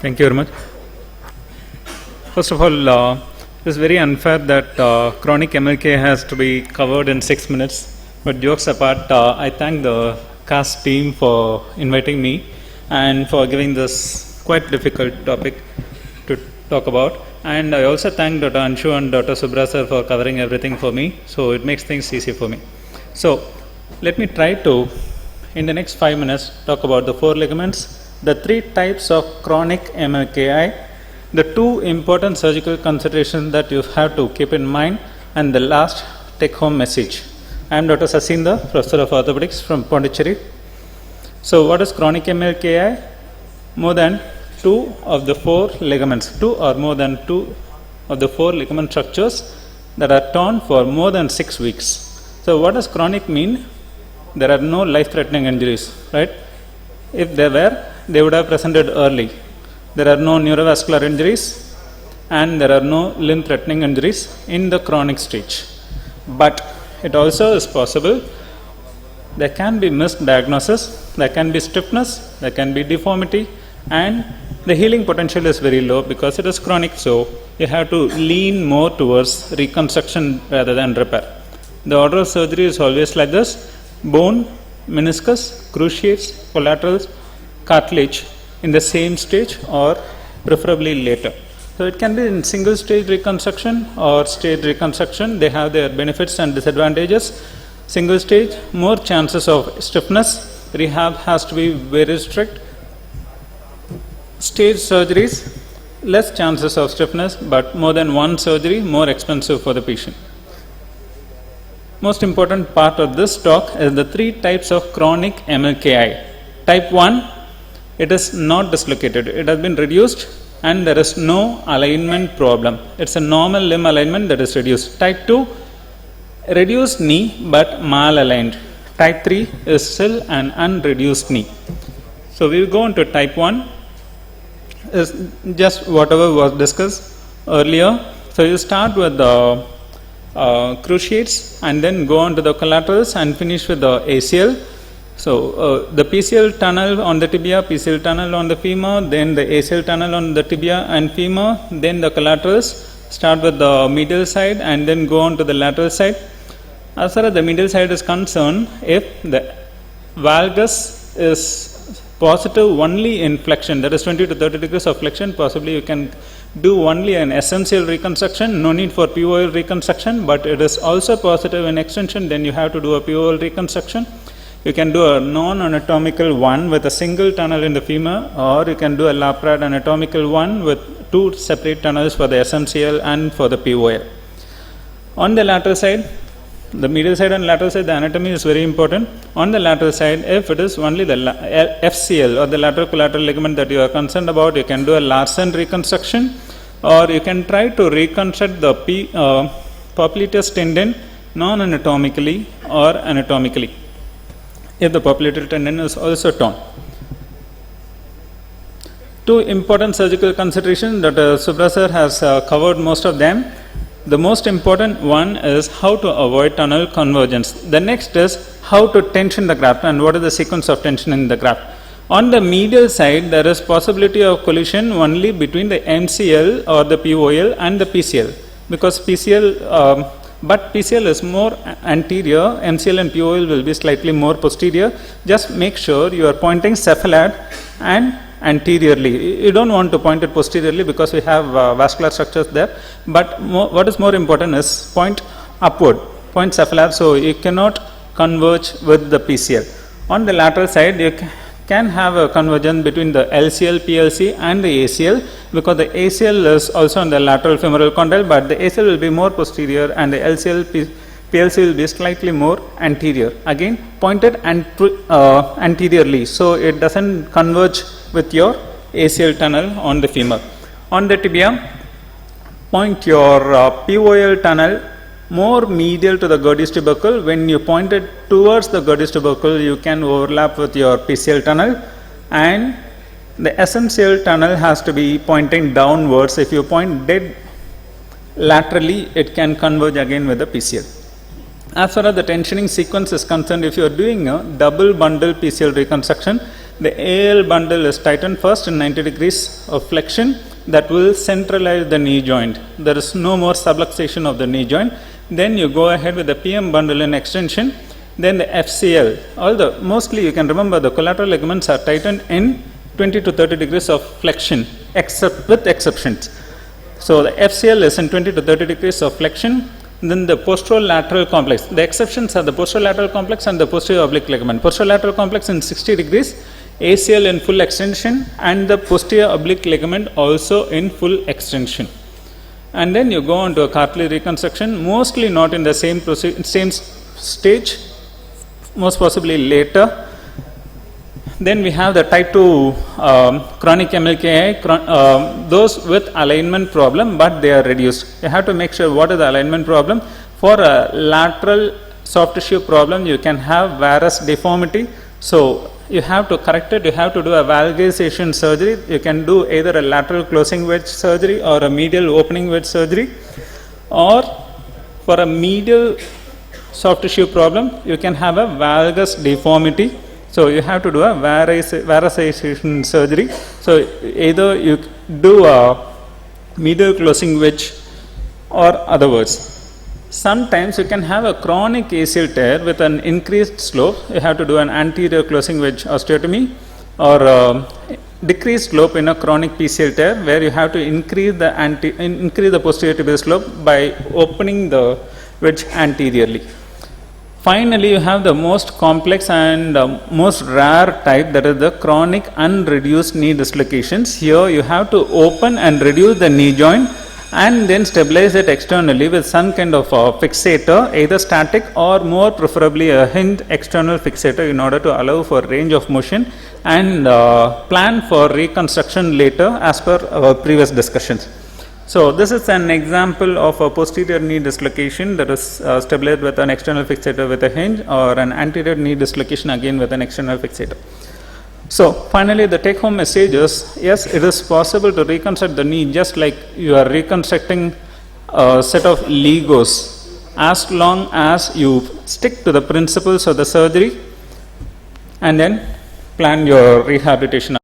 Thank you very much. First of all, it's very unfair that chronic MLK has to be covered in 6 minutes. But jokes apart, I thank the CAST team for inviting me and for giving this quite difficult topic to talk about. And I also thank Dr. Anshu and Dr. Subra sir for covering everything for me. So it makes things easy for me. So let me try to, in the next 5 minutes, talk about the 4 ligaments, the 3 types of chronic MLKI, the 2 important surgical considerations that you have to keep in mind, and the last take-home message. I am Dr. Saseendar, Professor of Orthopedics from Pondicherry. So what is chronic MLKI? More than 2 of the 4 ligaments, 2 or more than 2 of the 4 ligament structures that are torn for more than 6 weeks. So what does chronic mean? There are no life-threatening injuries, right? If there were, they would have presented early. There are no neurovascular injuries and there are no limb-threatening injuries in the chronic stage. But it also is possible there can be misdiagnosis, there can be stiffness, there can be deformity, and the healing potential is very low because it is chronic. So you have to lean more towards reconstruction rather than repair. The order of surgery is always like this: bone, meniscus, cruciates, collaterals, cartilage in the same stage or preferably later. So it can be in single stage reconstruction or stage reconstruction. They have their benefits and disadvantages. Single stage, more chances of stiffness. Rehab has to be very strict. Stage surgeries, less chances of stiffness, but more than one surgery, more expensive for the patient. Most important part of this talk is the 3 types of chronic MLKI. Type 1, it is not dislocated. It has been reduced and there is no alignment problem. It's a normal limb alignment that is reduced. Type 2, reduced knee but malaligned. Type 3 is still an unreduced knee. So we will go into type 1. Is just whatever was discussed earlier. So you start with the cruciates and then go on to the collaterals and finish with the ACL. So the PCL tunnel on the tibia, PCL tunnel on the femur, then the ACL tunnel on the tibia and femur, then the collaterals. Start with the medial side and then go on to the lateral side. As far as the medial side is concerned, if the valgus is positive only in flexion, that is 20 to 30 degrees of flexion, possibly you can do only an essential reconstruction, no need for POL reconstruction, but it is also positive in extension, then you have to do a POL reconstruction. You can do a non-anatomical one with a single tunnel in the femur, or you can do a Laprad anatomical one with 2 separate tunnels for the SMCL and for the POL. On the lateral side, the medial side and lateral side, the anatomy is very important. On the lateral side, if it is only the FCL or the lateral collateral ligament that you are concerned about, you can do a Larsen reconstruction, or you can try to reconstruct the popliteus tendon non-anatomically or anatomically if the popliteal tendon is also torn. 2 important surgical considerations. Dr. Subra sir has covered most of them. The most important one is how to avoid tunnel convergence. The next is how to tension the graft and what is the sequence of tension in the graft. On the medial side, there is possibility of collision only between the MCL or the POL and the PCL, because but PCL is more anterior, MCL and POL will be slightly more posterior. Just make sure you are pointing cephalad and anteriorly. You don't want to point it posteriorly because we have vascular structures there, but what is more important is point upward, point cephalad, so you cannot converge with the PCL. On the lateral side, you can have a convergence between the LCL, PLC and the ACL, because the ACL is also on the lateral femoral condyle, but the ACL will be more posterior and the LCL, PLC will be slightly more anterior. Again, pointed anteriorly, so it doesn't converge with your ACL tunnel on the femur. On the tibia, point your POL tunnel more medial to the Gerdy's tubercle. When you point it towards the Gerdy's tubercle, you can overlap with your PCL tunnel, and the SMCL tunnel has to be pointing downwards. If you point dead laterally, it can converge again with the PCL. As far as the tensioning sequence is concerned, if you are doing a double bundle PCL reconstruction, The AL bundle is tightened first in 90 degrees of flexion. That will centralize the knee joint. There is no more subluxation of the knee joint. Then you go ahead with the PM bundle in extension. Then the FCL. Although mostly you can remember the collateral ligaments are tightened in 20 to 30 degrees of flexion, except with exceptions. So the FCL is in 20 to 30 degrees of flexion. Then the posterolateral complex. The exceptions are the posterolateral complex and the posterior oblique ligament. Posterolateral complex in 60 degrees, ACL in full extension, and the posterior oblique ligament also in full extension. And then you go on to a cartilage reconstruction, mostly not in the same stage, most possibly later. Then we have the type 2 chronic MLKI, those with alignment problem, but they are reduced. You have to make sure what is the alignment problem. For a lateral soft tissue problem, you can have varus deformity. So you have to correct it. You have to do a valgization surgery. You can do either a lateral closing wedge surgery or a medial opening wedge surgery. Or for a medial soft tissue problem, you can have a valgus deformity. So you have to do a varusization surgery. So either you do a medial closing wedge or otherwise. Sometimes you can have a chronic ACL tear with an increased slope. You have to do an anterior closing wedge osteotomy, or decreased slope in a chronic PCL tear, where you have to increase the posterior tibial slope by opening the wedge anteriorly. Finally, you have the most complex and most rare type, that is the chronic unreduced knee dislocations. Here you have to open and reduce the knee joint and then stabilize it externally with some kind of fixator, either static or more preferably a hinge external fixator, in order to allow for range of motion and plan for reconstruction later as per our previous discussions. So this is an example of a posterior knee dislocation that is stabilized with an external fixator with a hinge, or an anterior knee dislocation again with an external fixator. So finally, the take home message is, yes, it is possible to reconstruct the knee just like you are reconstructing a set of Legos, as long as you stick to the principles of the surgery and then plan your rehabilitation.